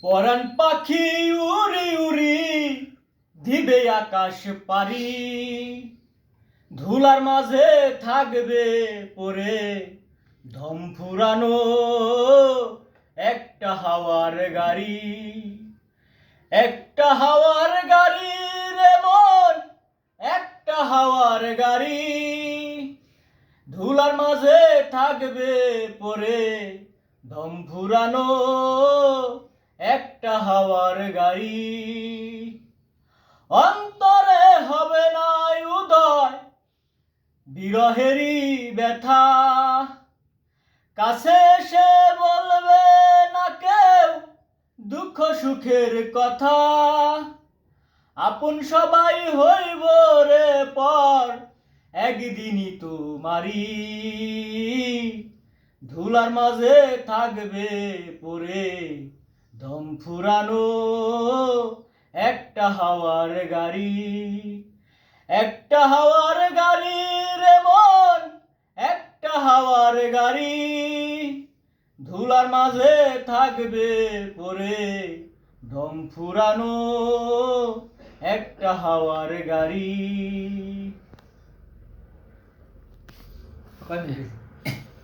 পরাণ পাখি উড়ি উড়ি দিবে আকাশ পারি, ধুলার মাঝে থাকবে পরে ধম ফুরানো একটা হাওয়ার গাড়ি। একটা হাওয়ার গাড়ি রে মন, একটা হাওয়ার গাড়ি, ধুলার মাঝে থাকবে পরে ধম ফুরানো একটা হাওয়ার গাড়ি। অন্তরে হবে না উদয় বিরহেরই ব্যথা, কাছে এসে বলবে না কেউ দুঃখ সুখের কথা। আপন সবাই হইব রে পর একদিনই তোমারি, ধুলার মাঝে থাকবে পরে দম ফুরানো একটা হাওয়ার গাড়ি। একটা হাওয়ার গাড়ি রে মন, একটা হাওয়ার গাড়ি, ধুলার মাঝে থাকবে পরে দম ফুরানো একটা হাওয়ার গাড়ি।